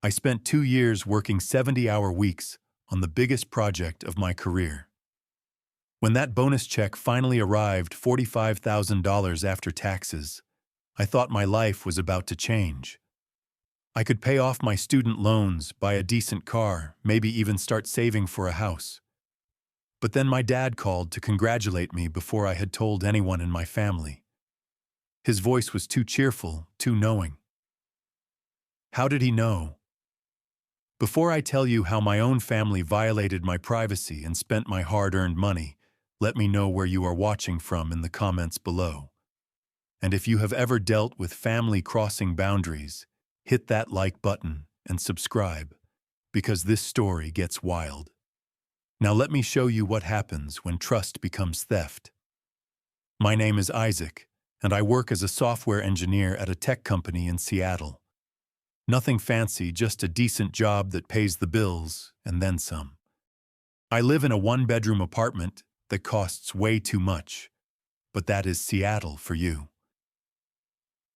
I spent 2 years working 70-hour weeks on the biggest project of my career. When that bonus check finally arrived, $45,000 after taxes, I thought my life was about to change. I could pay off my student loans, buy a decent car, maybe even start saving for a house. But then my dad called to congratulate me before I had told anyone in my family. His voice was too cheerful, too knowing. How did he know? Before I tell you how my own family violated my privacy and spent my hard-earned money, let me know where you are watching from in the comments below. And if you have ever dealt with family crossing boundaries, hit that like button and subscribe, because this story gets wild. Now let me show you what happens when trust becomes theft. My name is Isaac, and I work as a software engineer at a tech company in Seattle. Nothing fancy, just a decent job that pays the bills, and then some. I live in a one-bedroom apartment that costs way too much, but that is Seattle for you.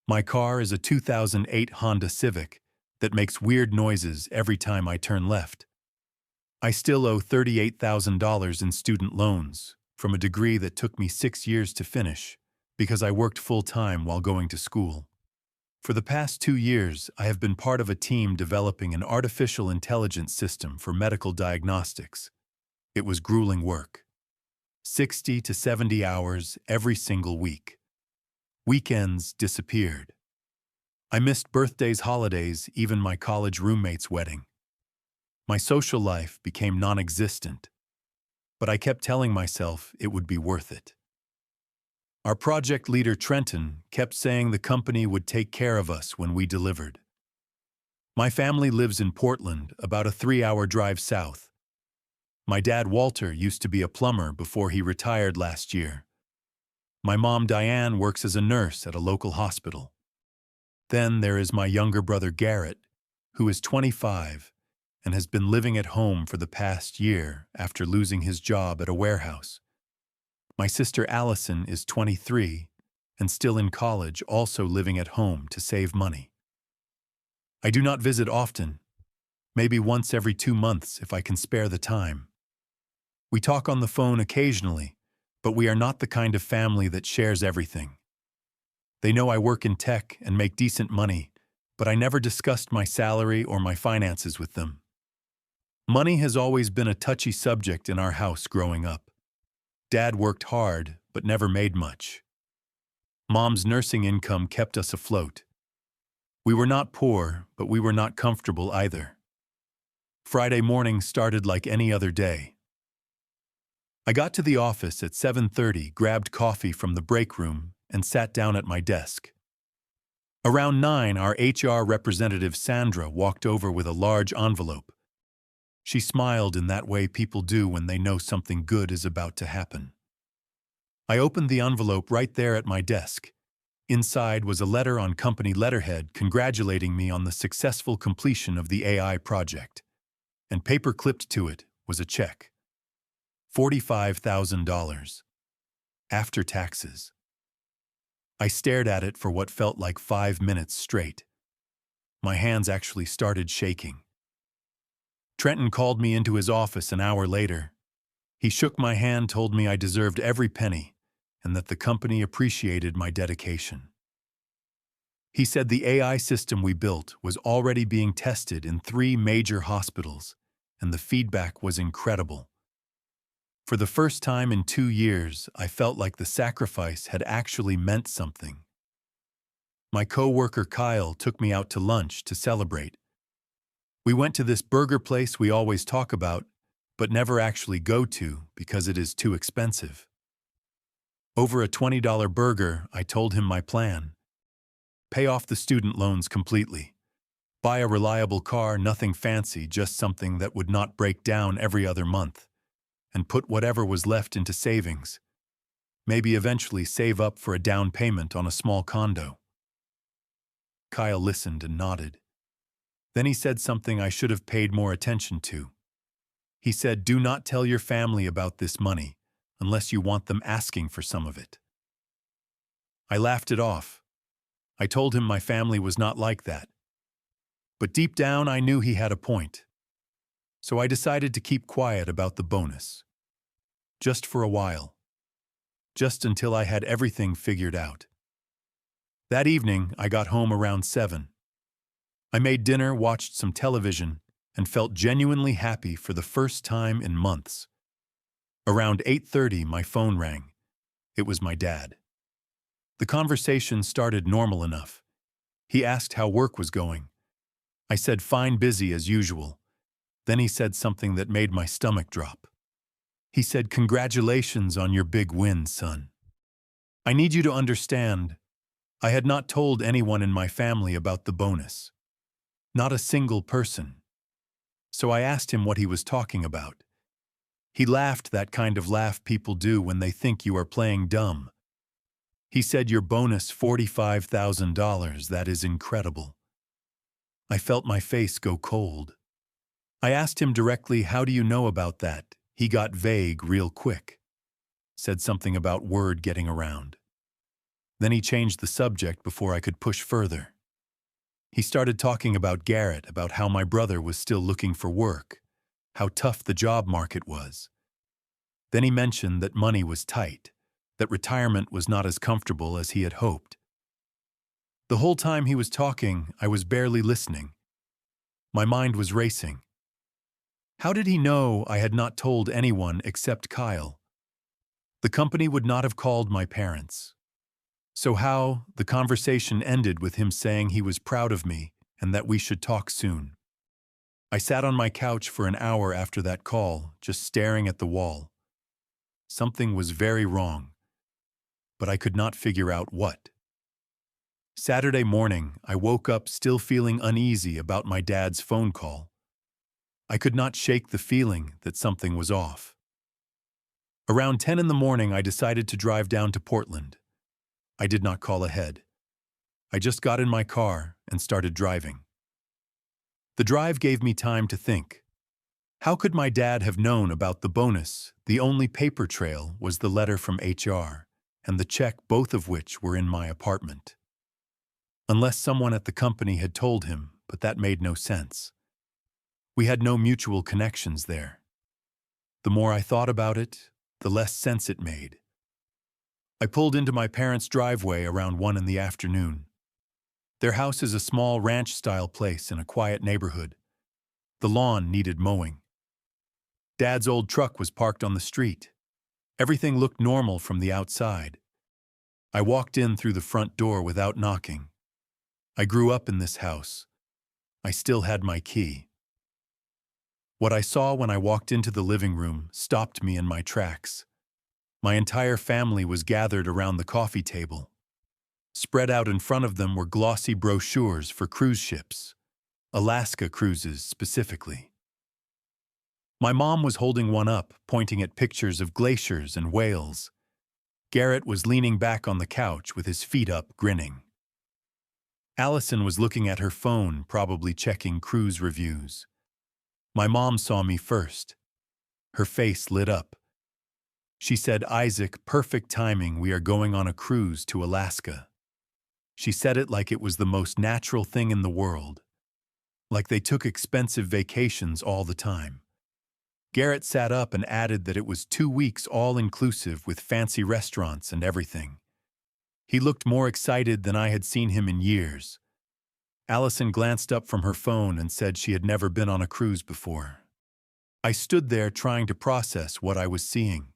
My car is a 2008 Honda Civic that makes weird noises every time I turn left. I still owe $38,000 in student loans from a degree that took me 6 years to finish because I worked full-time while going to school. For the past 2 years, I have been part of a team developing an artificial intelligence system for medical diagnostics. It was grueling work. 60 to 70 hours every single week. Weekends disappeared. I missed birthdays, holidays, even my college roommate's wedding. My social life became non-existent, but I kept telling myself it would be worth it. Our project leader, Trenton, kept saying the company would take care of us when we delivered. My family lives in Portland, about a 3-hour drive south. My dad, Walter, used to be a plumber before he retired last year. My mom, Diane, works as a nurse at a local hospital. Then there is my younger brother, Garrett, who is 25 and has been living at home for the past year after losing his job at a warehouse. My sister, Allison, is 23 and still in college, also living at home to save money. I do not visit often, maybe once every 2 months if I can spare the time. We talk on the phone occasionally, but we are not the kind of family that shares everything. They know I work in tech and make decent money, but I never discussed my salary or my finances with them. Money has always been a touchy subject in our house growing up. Dad worked hard, but never made much. Mom's nursing income kept us afloat. We were not poor, but we were not comfortable either. Friday morning started like any other day. I got to the office at 7:30, grabbed coffee from the break room, and sat down at my desk. Around 9, our HR representative, Sandra, walked over with a large envelope. She smiled in that way people do when they know something good is about to happen. I opened the envelope right there at my desk. Inside was a letter on company letterhead congratulating me on the successful completion of the AI project. And paper-clipped to it was a check. $45,000. After taxes. I stared at it for what felt like 5 minutes straight. My hands actually started shaking. Trenton called me into his office an hour later. He shook my hand, told me I deserved every penny, and that the company appreciated my dedication. He said the AI system we built was already being tested in 3 major hospitals, and the feedback was incredible. For the first time in 2 years, I felt like the sacrifice had actually meant something. My coworker Kyle took me out to lunch to celebrate. We went to this burger place we always talk about, but never actually go to because it is too expensive. Over a $20 burger, I told him my plan. Pay off the student loans completely. Buy a reliable car, nothing fancy, just something that would not break down every other month. And put whatever was left into savings. Maybe eventually save up for a down payment on a small condo. Kyle listened and nodded. Then he said something I should have paid more attention to. He said, "Do not tell your family about this money, unless you want them asking for some of it." I laughed it off. I told him my family was not like that. But deep down, I knew he had a point. So I decided to keep quiet about the bonus. Just for a while. Just until I had everything figured out. That evening, I got home around 7. I made dinner, watched some television, and felt genuinely happy for the first time in months. Around 8:30, my phone rang. It was my dad. The conversation started normal enough. He asked how work was going. I said fine, busy as usual. Then he said something that made my stomach drop. He said, "Congratulations on your big win, son. I need you to understand, I had not told anyone in my family about the bonus. Not a single person." So I asked him what he was talking about. He laughed, that kind of laugh people do when they think you are playing dumb. He said, "Your bonus, $45,000, that is incredible." I felt my face go cold. I asked him directly, "How do you know about that?" He got vague real quick. Said something about word getting around. Then he changed the subject before I could push further. He started talking about Garrett, about how my brother was still looking for work, how tough the job market was. Then he mentioned that money was tight, that retirement was not as comfortable as he had hoped. The whole time he was talking, I was barely listening. My mind was racing. How did he know I had not told anyone except Kyle? The company would not have called my parents. So how? The conversation ended with him saying he was proud of me and that we should talk soon. I sat on my couch for an hour after that call, just staring at the wall. Something was very wrong, but I could not figure out what. Saturday morning, I woke up still feeling uneasy about my dad's phone call. I could not shake the feeling that something was off. Around 10 in the morning, I decided to drive down to Portland. I did not call ahead. I just got in my car and started driving. The drive gave me time to think. How could my dad have known about the bonus? The only paper trail was the letter from HR and the check, both of which were in my apartment. Unless someone at the company had told him, but that made no sense. We had no mutual connections there. The more I thought about it, the less sense it made. I pulled into my parents' driveway around 1 in the afternoon. Their house is a small ranch-style place in a quiet neighborhood. The lawn needed mowing. Dad's old truck was parked on the street. Everything looked normal from the outside. I walked in through the front door without knocking. I grew up in this house. I still had my key. What I saw when I walked into the living room stopped me in my tracks. My entire family was gathered around the coffee table. Spread out in front of them were glossy brochures for cruise ships, Alaska cruises specifically. My mom was holding one up, pointing at pictures of glaciers and whales. Garrett was leaning back on the couch with his feet up, grinning. Allison was looking at her phone, probably checking cruise reviews. My mom saw me first. Her face lit up. She said, "Isaac, perfect timing, we are going on a cruise to Alaska." She said it like it was the most natural thing in the world. Like they took expensive vacations all the time. Garrett sat up and added that it was 2 weeks all-inclusive with fancy restaurants and everything. He looked more excited than I had seen him in years. Allison glanced up from her phone and said she had never been on a cruise before. I stood there trying to process what I was seeing.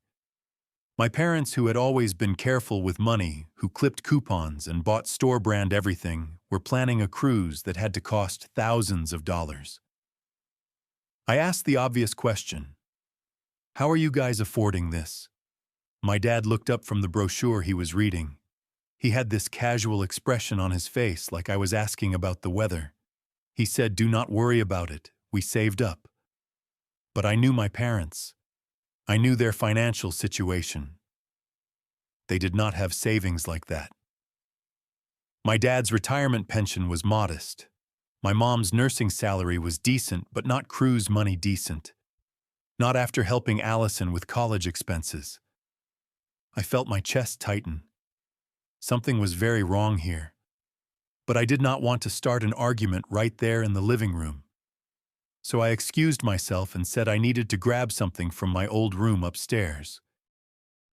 My parents, who had always been careful with money, who clipped coupons and bought store-brand everything, were planning a cruise that had to cost thousands of dollars. I asked the obvious question, "How are you guys affording this?" My dad looked up from the brochure he was reading. He had this casual expression on his face like I was asking about the weather. He said, "Do not worry about it, we saved up." But I knew my parents. I knew their financial situation. They did not have savings like that. My dad's retirement pension was modest. My mom's nursing salary was decent, but not cruise money decent. Not after helping Allison with college expenses. I felt my chest tighten. Something was very wrong here. But I did not want to start an argument right there in the living room. So I excused myself and said I needed to grab something from my old room upstairs.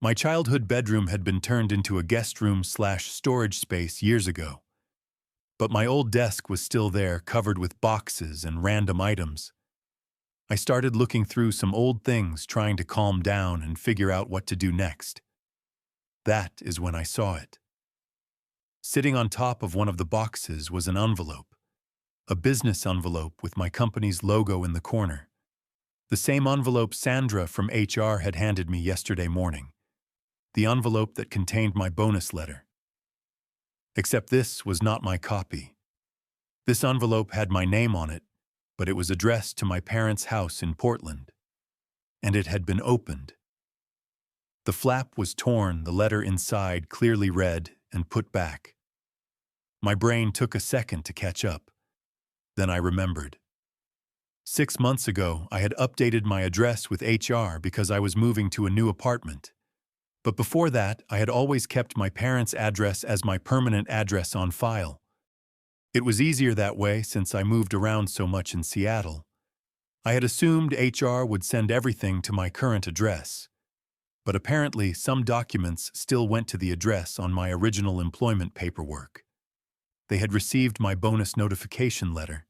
My childhood bedroom had been turned into a guest room/storage space years ago. But my old desk was still there, covered with boxes and random items. I started looking through some old things, trying to calm down and figure out what to do next. That is when I saw it. Sitting on top of one of the boxes was an envelope, a business envelope with my company's logo in the corner. The same envelope Sandra from HR had handed me yesterday morning. The envelope that contained my bonus letter. Except this was not my copy. This envelope had my name on it, but it was addressed to my parents' house in Portland. And it had been opened. The flap was torn, the letter inside clearly read and put back. My brain took a second to catch up. Then I remembered. 6 months ago, I had updated my address with HR because I was moving to a new apartment. But before that, I had always kept my parents' address as my permanent address on file. It was easier that way since I moved around so much in Seattle. I had assumed HR would send everything to my current address. But apparently, some documents still went to the address on my original employment paperwork. They had received my bonus notification letter,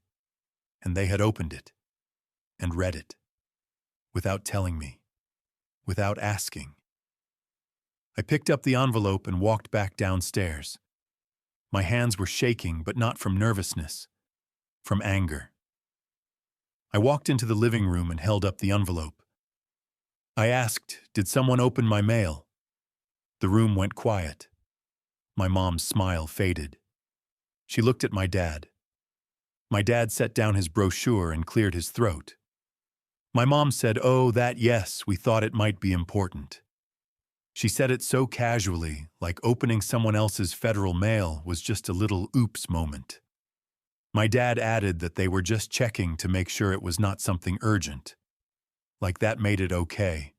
and they had opened it and read it without telling me, without asking. I picked up the envelope and walked back downstairs. My hands were shaking, but not from nervousness, from anger. I walked into the living room and held up the envelope. I asked, "Did someone open my mail?" The room went quiet. My mom's smile faded. She looked at my dad. My dad set down his brochure and cleared his throat. My mom said, "Oh, that yes, we thought it might be important." She said it so casually, like opening someone else's federal mail was just a little oops moment. My dad added that they were just checking to make sure it was not something urgent. Like that made it okay.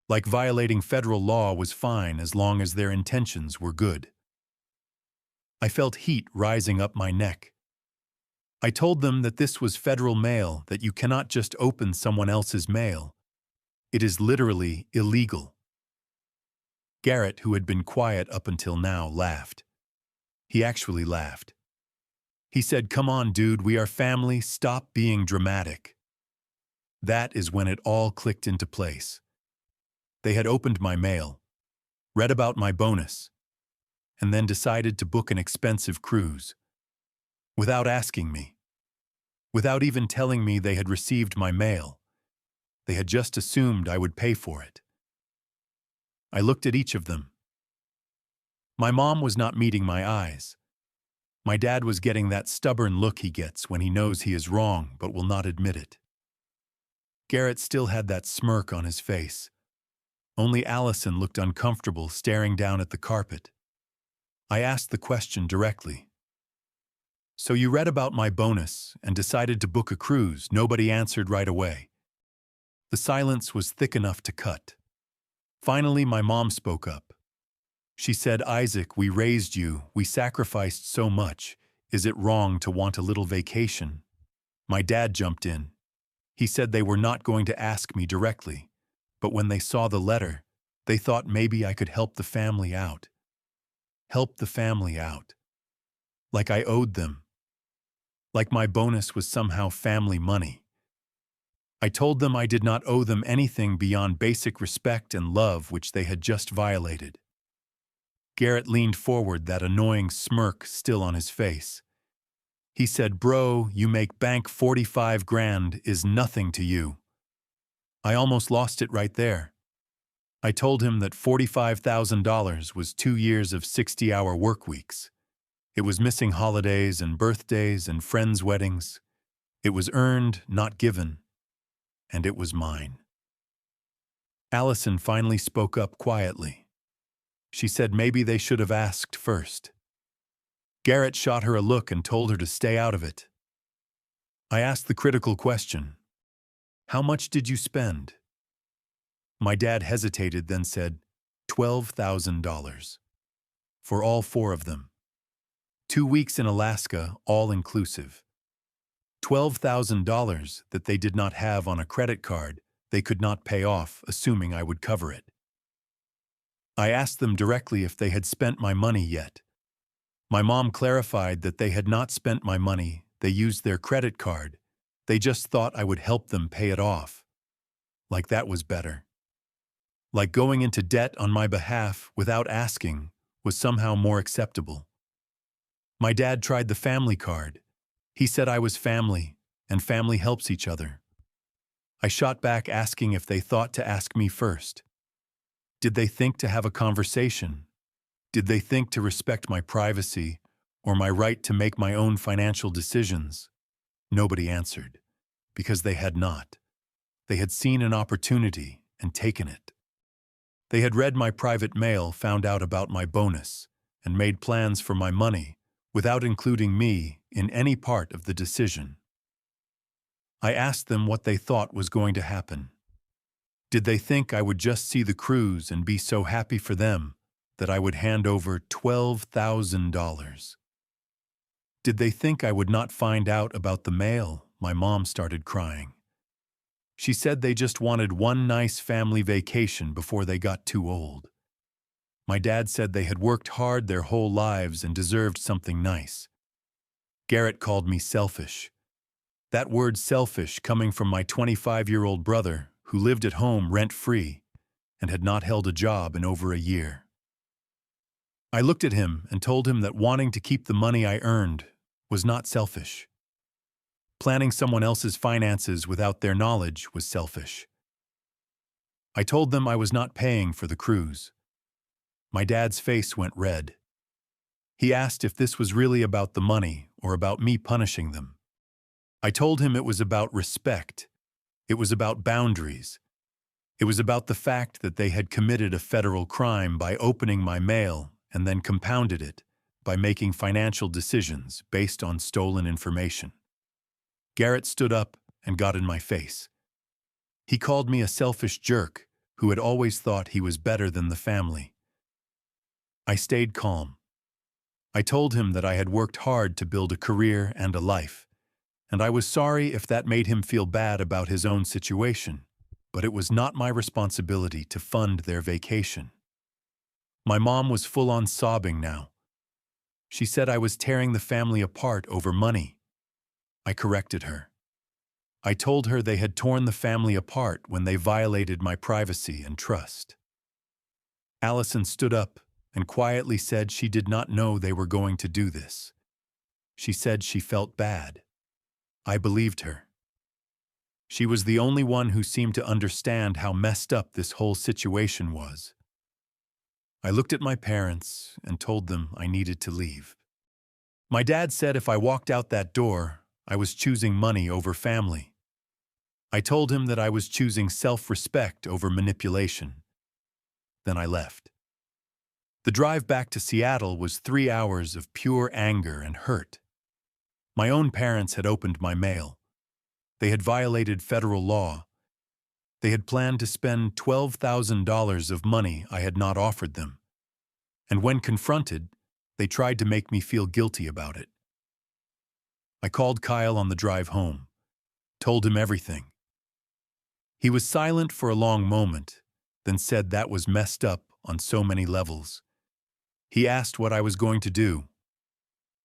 Like violating federal law was fine as long as their intentions were good. I felt heat rising up my neck. I told them that this was federal mail, that you cannot just open someone else's mail. It is literally illegal. Garrett, who had been quiet up until now, laughed. He actually laughed. He said, "Come on, dude, we are family, stop being dramatic." That is when it all clicked into place. They had opened my mail, read about my bonus, and then decided to book an expensive cruise. Without asking me. Without even telling me they had received my mail. They had just assumed I would pay for it. I looked at each of them. My mom was not meeting my eyes. My dad was getting that stubborn look he gets when he knows he is wrong but will not admit it. Garrett still had that smirk on his face. Only Allison looked uncomfortable, staring down at the carpet. I asked the question directly. "So you read about my bonus and decided to book a cruise?" Nobody answered right away. The silence was thick enough to cut. Finally, my mom spoke up. She said, "Isaac, we raised you, we sacrificed so much. Is it wrong to want a little vacation?" My dad jumped in. He said they were not going to ask me directly, but when they saw the letter, they thought maybe I could help the family out. Help the family out. Like I owed them. Like my bonus was somehow family money. I told them I did not owe them anything beyond basic respect and love which they had just violated. Garrett leaned forward, that annoying smirk still on his face. He said, "Bro, you make bank 45 grand is nothing to you." I almost lost it right there. I told him that $45,000 was 2 years of 60-hour work weeks. It was missing holidays and birthdays and friends' weddings. It was earned, not given. And it was mine. Allison finally spoke up quietly. She said maybe they should have asked first. Garrett shot her a look and told her to stay out of it. I asked the critical question, "How much did you spend?" My dad hesitated, then said, $12,000. For all 4 of them. 2 weeks in Alaska, all inclusive. $12,000 that they did not have on a credit card they could not pay off, assuming I would cover it. I asked them directly if they had spent my money yet. My mom clarified that they had not spent my money, they used their credit card. They just thought I would help them pay it off. Like that was better. Like going into debt on my behalf without asking was somehow more acceptable. My dad tried the family card. He said I was family, and family helps each other. I shot back asking if they thought to ask me first. Did they think to have a conversation? Did they think to respect my privacy or my right to make my own financial decisions? Nobody answered, because they had not. They had seen an opportunity and taken it. They had read my private mail, found out about my bonus, and made plans for my money without including me in any part of the decision. I asked them what they thought was going to happen. Did they think I would just see the cruise and be so happy for them that I would hand over $12,000? Did they think I would not find out about the mail? My mom started crying. She said they just wanted one nice family vacation before they got too old. My dad said they had worked hard their whole lives and deserved something nice. Garrett called me selfish. That word selfish coming from my 25-year-old brother who lived at home rent-free and had not held a job in over a year. I looked at him and told him that wanting to keep the money I earned was not selfish. Planning someone else's finances without their knowledge was selfish. I told them I was not paying for the cruise. My dad's face went red. He asked if this was really about the money or about me punishing them. I told him it was about respect. It was about boundaries. It was about the fact that they had committed a federal crime by opening my mail and then compounded it by making financial decisions based on stolen information. Garrett stood up and got in my face. He called me a selfish jerk who had always thought he was better than the family. I stayed calm. I told him that I had worked hard to build a career and a life, and I was sorry if that made him feel bad about his own situation, but it was not my responsibility to fund their vacation. My mom was full-on sobbing now. She said I was tearing the family apart over money. I corrected her. I told her they had torn the family apart when they violated my privacy and trust. Allison stood up and quietly said she did not know they were going to do this. She said she felt bad. I believed her. She was the only one who seemed to understand how messed up this whole situation was. I looked at my parents and told them I needed to leave. My dad said if I walked out that door, I was choosing money over family. I told him that I was choosing self-respect over manipulation. Then I left. The drive back to Seattle was 3 hours of pure anger and hurt. My own parents had opened my mail. They had violated federal law. They had planned to spend $12,000 of money I had not offered them. And when confronted, they tried to make me feel guilty about it. I called Kyle on the drive home, told him everything. He was silent for a long moment, then said that was messed up on so many levels. He asked what I was going to do.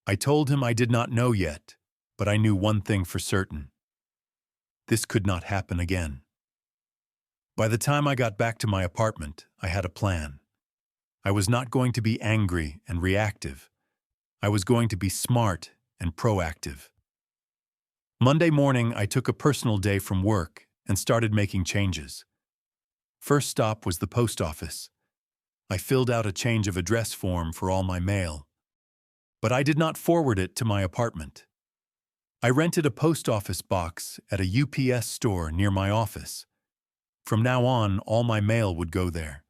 I told him I did not know yet, but I knew one thing for certain. This could not happen again. By the time I got back to my apartment, I had a plan. I was not going to be angry and reactive. I was going to be smart and proactive. Monday morning, I took a personal day from work and started making changes. First stop was the post office. I filled out a change of address form for all my mail, but I did not forward it to my apartment. I rented a post office box at a UPS store near my office. From now on, all my mail would go there.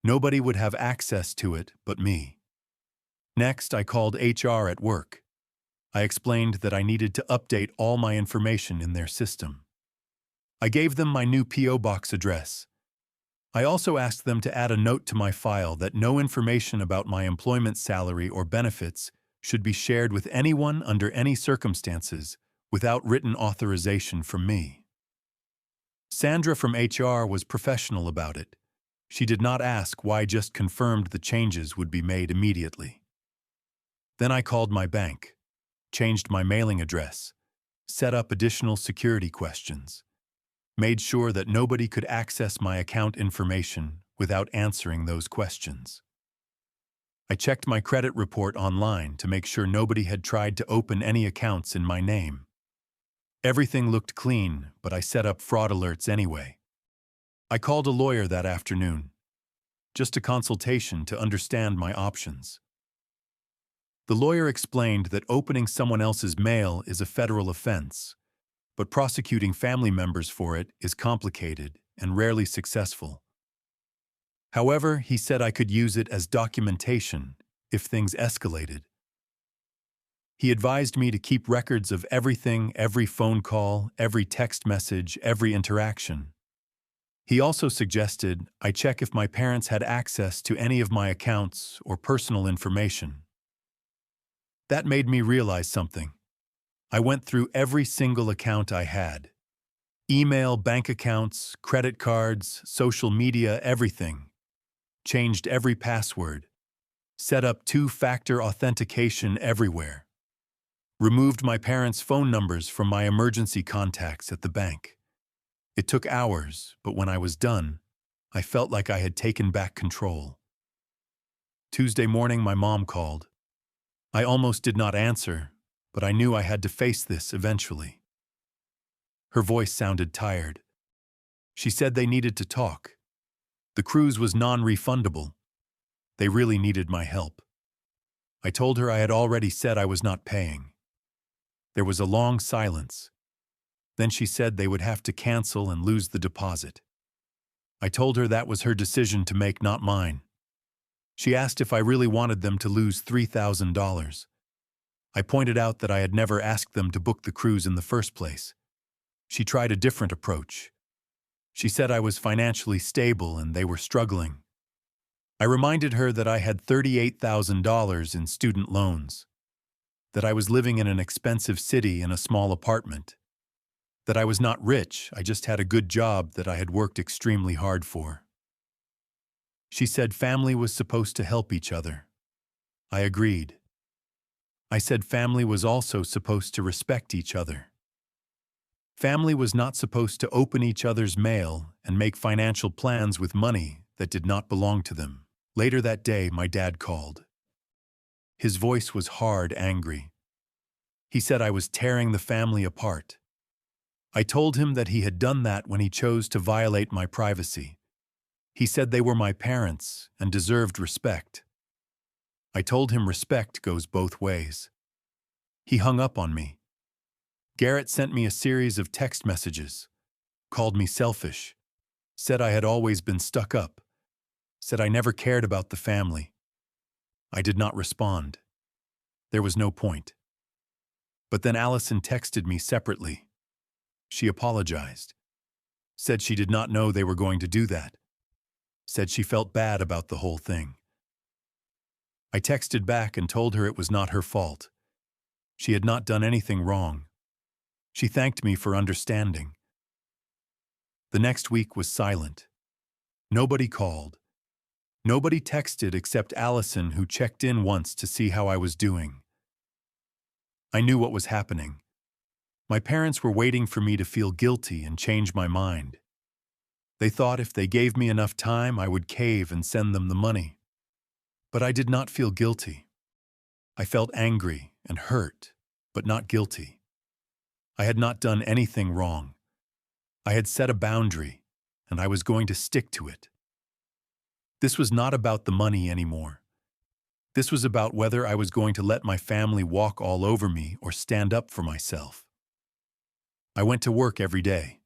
Nobody would have access to it but me. Next, I called HR at work. I explained that I needed to update all my information in their system. I gave them my new P.O. box address. I also asked them to add a note to my file that no information about my employment salary or benefits should be shared with anyone under any circumstances without written authorization from me. Sandra from HR was professional about it. She did not ask why, just confirmed the changes would be made immediately. Then I called my bank, changed my mailing address, set up additional security questions, made sure that nobody could access my account information without answering those questions. I checked my credit report online to make sure nobody had tried to open any accounts in my name. Everything looked clean, but I set up fraud alerts anyway. I called a lawyer that afternoon, just a consultation to understand my options. The lawyer explained that opening someone else's mail is a federal offense, but prosecuting family members for it is complicated and rarely successful. However, he said I could use it as documentation if things escalated. He advised me to keep records of everything, every phone call, every text message, every interaction. He also suggested I check if my parents had access to any of my accounts or personal information. That made me realize something. I went through every single account I had. Email, bank accounts, credit cards, social media, everything. Changed every password. Set up two-factor authentication everywhere. Removed my parents' phone numbers from my emergency contacts at the bank. It took hours, but when I was done, I felt like I had taken back control. Tuesday morning, my mom called. I almost did not answer, but I knew I had to face this eventually. Her voice sounded tired. She said they needed to talk. The cruise was non-refundable. They really needed my help. I told her I had already said I was not paying. There was a long silence. Then she said they would have to cancel and lose the deposit. I told her that was her decision to make, not mine. She asked if I really wanted them to lose $3,000. I pointed out that I had never asked them to book the cruise in the first place. She tried a different approach. She said I was financially stable and they were struggling. I reminded her that I had $38,000 in student loans, that I was living in an expensive city in a small apartment, that I was not rich, I just had a good job that I had worked extremely hard for. She said family was supposed to help each other. I agreed. I said family was also supposed to respect each other. Family was not supposed to open each other's mail and make financial plans with money that did not belong to them. Later that day, my dad called. His voice was hard, angry. He said I was tearing the family apart. I told him that he had done that when he chose to violate my privacy. He said they were my parents and deserved respect. I told him respect goes both ways. He hung up on me. Garrett sent me a series of text messages, called me selfish, said I had always been stuck up, said I never cared about the family. I did not respond. There was no point. But then Allison texted me separately. She apologized, said she did not know they were going to do that, said she felt bad about the whole thing. I texted back and told her it was not her fault. She had not done anything wrong. She thanked me for understanding. The next week was silent. Nobody called. Nobody texted except Allison, who checked in once to see how I was doing. I knew what was happening. My parents were waiting for me to feel guilty and change my mind. They thought if they gave me enough time, I would cave and send them the money. But I did not feel guilty. I felt angry and hurt, but not guilty. I had not done anything wrong. I had set a boundary, and I was going to stick to it. This was not about the money anymore. This was about whether I was going to let my family walk all over me or stand up for myself. I went to work every day,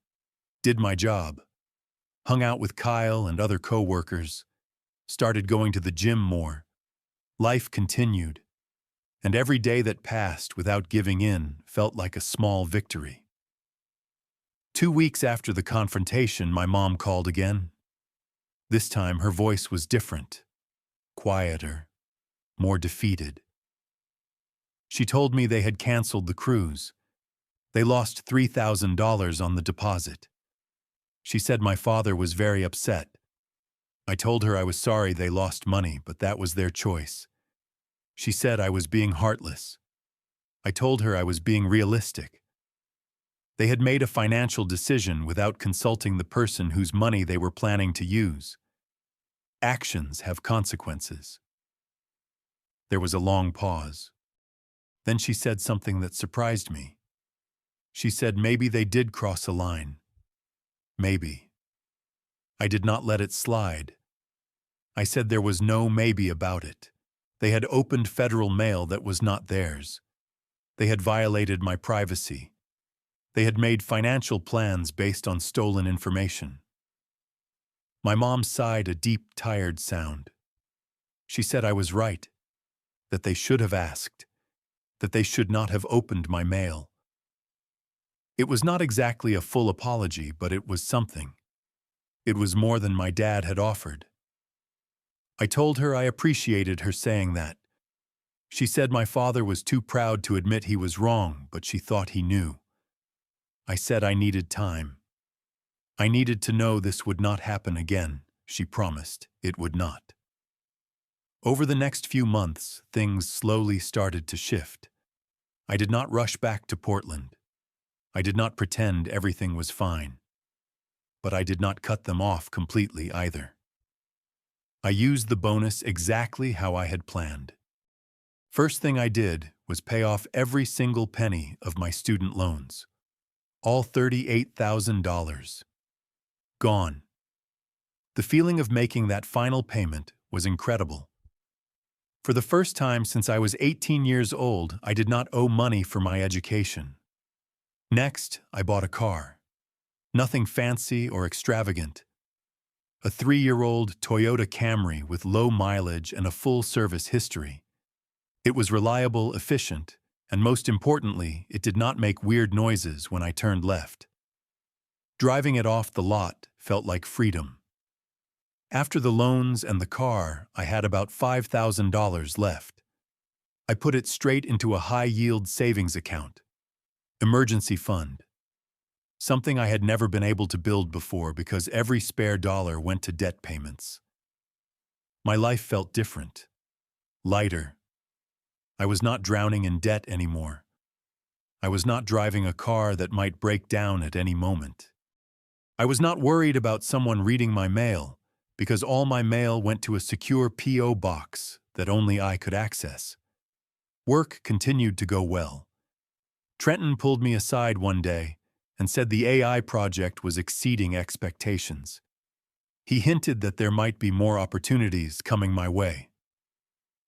did my job, hung out with Kyle and other co-workers, started going to the gym more. Life continued, and every day that passed without giving in felt like a small victory. 2 weeks after the confrontation, my mom called again. This time her voice was different, quieter, more defeated. She told me they had canceled the cruise. They lost $3,000 on the deposit. She said my father was very upset. I told her I was sorry they lost money, but that was their choice. She said I was being heartless. I told her I was being realistic. They had made a financial decision without consulting the person whose money they were planning to use. Actions have consequences. There was a long pause. Then she said something that surprised me. She said maybe they did cross a line. Maybe. I did not let it slide. I said there was no maybe about it. They had opened federal mail that was not theirs. They had violated my privacy. They had made financial plans based on stolen information. My mom sighed a deep, tired sound. She said I was right, that they should have asked, that they should not have opened my mail. It was not exactly a full apology, but it was something. It was more than my dad had offered. I told her I appreciated her saying that. She said my father was too proud to admit he was wrong, but she thought he knew. I said I needed time. I needed to know this would not happen again. She promised it would not. Over the next few months, things slowly started to shift. I did not rush back to Portland. I did not pretend everything was fine. But I did not cut them off completely either. I used the bonus exactly how I had planned. First thing I did was pay off every single penny of my student loans. All $38,000. Gone. The feeling of making that final payment was incredible. For the first time since I was 18 years old, I did not owe money for my education. Next, I bought a car. Nothing fancy or extravagant. A 3-year-old Toyota Camry with low mileage and a full service history. It was reliable, efficient, and most importantly, it did not make weird noises when I turned left. Driving it off the lot felt like freedom. After the loans and the car, I had about $5,000 left. I put it straight into a high-yield savings account, emergency fund, something I had never been able to build before because every spare dollar went to debt payments. My life felt different, lighter. I was not drowning in debt anymore. I was not driving a car that might break down at any moment. I was not worried about someone reading my mail, because all my mail went to a secure P.O. box that only I could access. Work continued to go well. Trenton pulled me aside one day and said the AI project was exceeding expectations. He hinted that there might be more opportunities coming my way.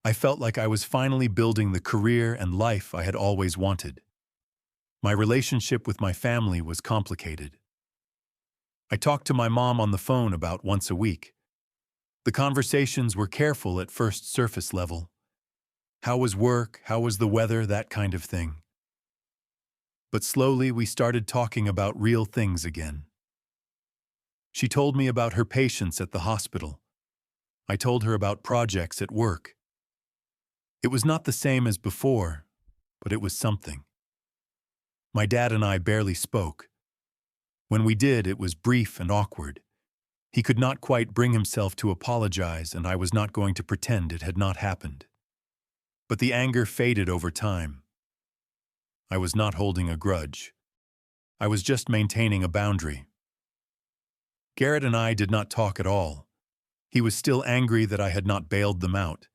I felt like I was finally building the career and life I had always wanted. My relationship with my family was complicated. I talked to my mom on the phone about once a week. The conversations were careful at first surface level. How was work? How was the weather? That kind of thing. But slowly we started talking about real things again. She told me about her patients at the hospital. I told her about projects at work. It was not the same as before, but it was something. My dad and I barely spoke. When we did, it was brief and awkward. He could not quite bring himself to apologize, and I was not going to pretend it had not happened. But the anger faded over time. I was not holding a grudge. I was just maintaining a boundary. Garrett and I did not talk at all. He was still angry that I had not bailed them out.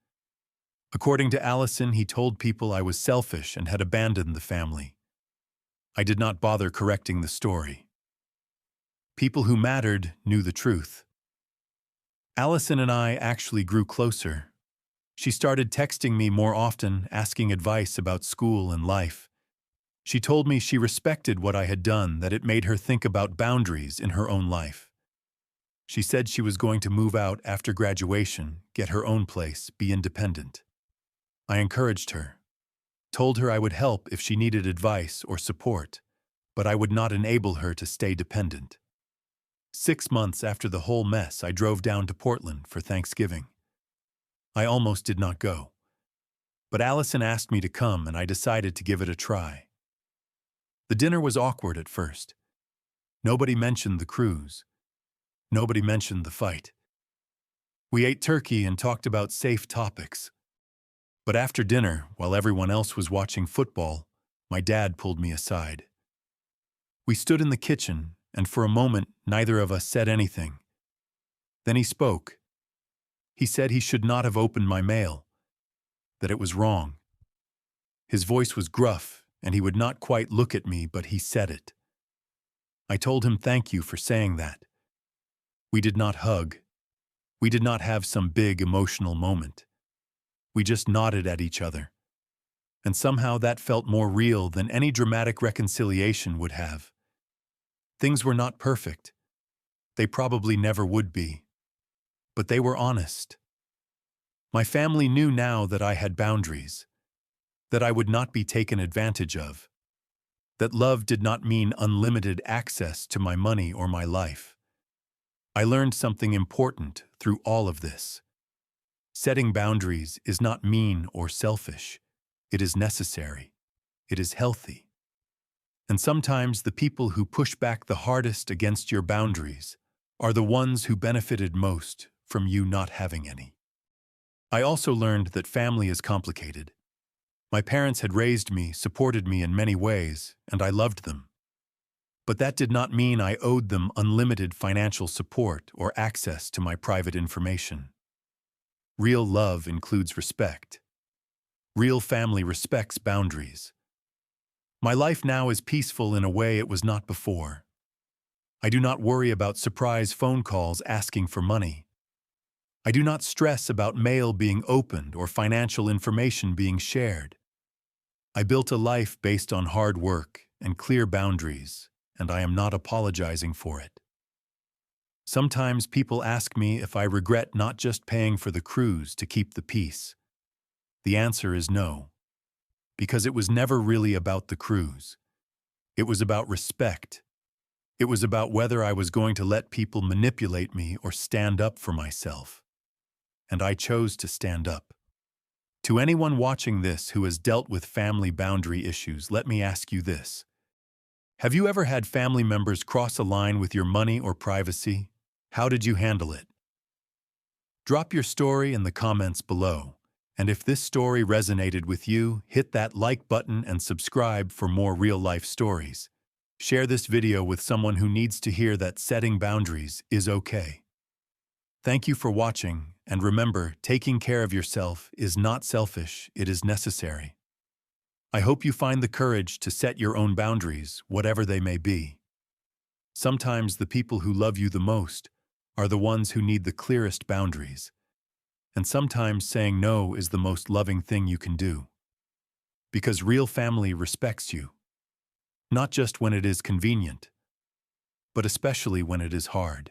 According to Allison, he told people I was selfish and had abandoned the family. I did not bother correcting the story. People who mattered knew the truth. Allison and I actually grew closer. She started texting me more often, asking advice about school and life. She told me she respected what I had done, that it made her think about boundaries in her own life. She said she was going to move out after graduation, get her own place, be independent. I encouraged her, told her I would help if she needed advice or support, but I would not enable her to stay dependent. 6 months after the whole mess, I drove down to Portland for Thanksgiving. I almost did not go. But Allison asked me to come and I decided to give it a try. The dinner was awkward at first. Nobody mentioned the cruise. Nobody mentioned the fight. We ate turkey and talked about safe topics. But after dinner, while everyone else was watching football, my dad pulled me aside. We stood in the kitchen, and for a moment, neither of us said anything. Then he spoke. He said he should not have opened my mail, that it was wrong. His voice was gruff, and he would not quite look at me, but he said it. I told him thank you for saying that. We did not hug. We did not have some big emotional moment. We just nodded at each other. And somehow that felt more real than any dramatic reconciliation would have. Things were not perfect. They probably never would be. But they were honest. My family knew now that I had boundaries, that I would not be taken advantage of, that love did not mean unlimited access to my money or my life. I learned something important through all of this. Setting boundaries is not mean or selfish. It is necessary. It is healthy. And sometimes the people who push back the hardest against your boundaries are the ones who benefited most from you not having any. I also learned that family is complicated. My parents had raised me, supported me in many ways, and I loved them. But that did not mean I owed them unlimited financial support or access to my private information. Real love includes respect. Real family respects boundaries. My life now is peaceful in a way it was not before. I do not worry about surprise phone calls asking for money. I do not stress about mail being opened or financial information being shared. I built a life based on hard work and clear boundaries, and I am not apologizing for it. Sometimes people ask me if I regret not just paying for the cruise to keep the peace. The answer is no, because it was never really about the cruise. It was about respect. It was about whether I was going to let people manipulate me or stand up for myself. And I chose to stand up. To anyone watching this who has dealt with family boundary issues, let me ask you this. Have you ever had family members cross a line with your money or privacy? How did you handle it? Drop your story in the comments below. And if this story resonated with you, hit that like button and subscribe for more real-life stories. Share this video with someone who needs to hear that setting boundaries is okay. Thank you for watching, and remember, taking care of yourself is not selfish, it is necessary. I hope you find the courage to set your own boundaries, whatever they may be. Sometimes the people who love you the most are the ones who need the clearest boundaries. And sometimes saying no is the most loving thing you can do. Because real family respects you. Not just when it is convenient, but especially when it is hard.